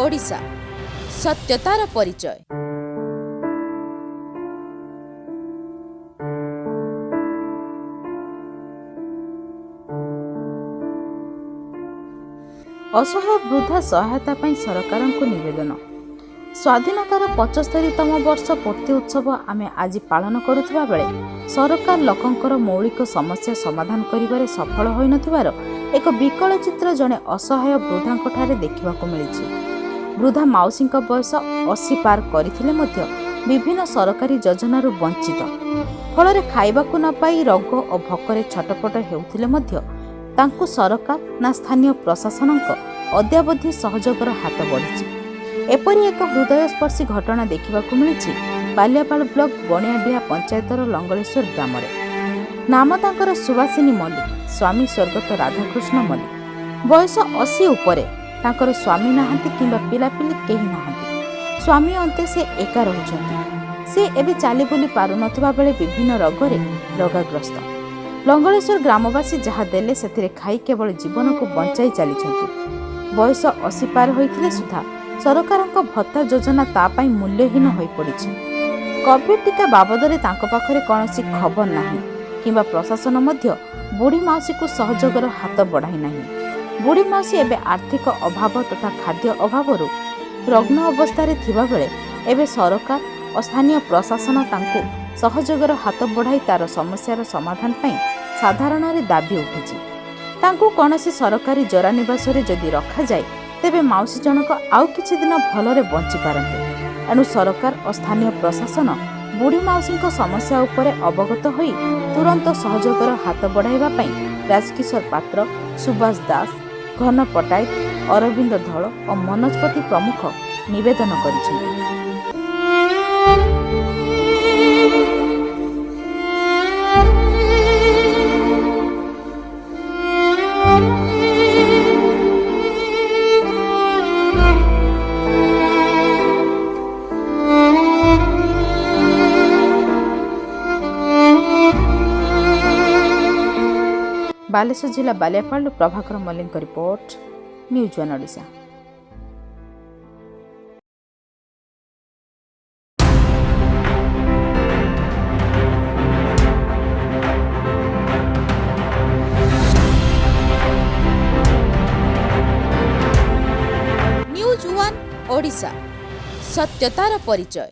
ओडिशा सत्यतार परिचय। असहाय वृद्धा सहायता पाई सरकार को निवेदन। स्वाधीनतार 75तम वर्ष पूर्ति उत्सव आमे आज पालन करुवा बेले सरकार लोकंकर मौलिक समस्या समाधान करिबारे सफल होई नथिबार एक विकल चित्र जने असहाय वृद्धांक ठारे देखिबाकु मिलिछि। वृद्धा माउसी बयस 80 पार करथिले मध्य विभिन्न सरकारी योजनारू वंचित फल खाइबाकु न पाई रोग और भोकरे छटपट हेउथिले मध्य तांकु सरकार ना स्थानीय प्रशासनक अद्यावधि सहयोगर हाथ बढ़ी। एपरी एक हृदयस्पर्शी घटना देखिबाकु मिलिछि बालियापाल ब्लॉक बणियाडिहा पंचायतर लंगलेश्वर ग्राम रे। नाम तांकर सुभाषिनी मल्लिक, स्वामी स्वर्गत राधाकृष्ण मल्लिक। बयस 80 उपरे तांकर स्वामी नाहांती किंबा पिलापिली केही नाहांती। स्वामी अंते से एका रहुछंती। से एबे चाली बुली पारु नथिबा बेले विभिन्न रोगरे रोगाग्रस्त। लंगलेश्वर ग्रामवासी जहाँ देले सेथिरे खाई केवल जीवन को बंचाई चली। बयस 80 पार होइथिले सुधा सरकारक भत्ता योजना ता पाई मूल्यहीन होई पड़िछि। कोविड टीका बाबदरे तांको पाखरे कौनसी खबर नाही किंबा प्रशासन मध्य बुढ़ी माउसी को सहयोगर हाथ बढ़ाई नाही। बुढ़ी माउसी एबे आर्थिक अभाव तथा खाद्य अभावरू रग्न अवस्था थिबा बेले एबे सरकार और स्थानीय प्रशासन तांको सहयोगर हाथ बढ़ाई तार समस्यार समाधान पाई साधारण दाबी उठिछि। तांको कौनसी सरकारी जरा निवास जदि रखा जाए तेबे माउसी जनक आउ किछि दिन भलरे बंची पारंते। एणु सरकार और स्थानीय प्रशासन बुढ़ी माउसी समस्या उपरे अवगत होई तुरंत सहयोगर हाथ बढ़ाइबा पई राजकिशोर पात्र, सुभाष दास, घन पटायत, अरविंद धल और मनोजपति प्रमुख निवेदन करिसेंति। बालेश्वर जिला Baliapal Prabhakar Mallick report, news one Odisha. News one Odisha सत्यतार परिचय।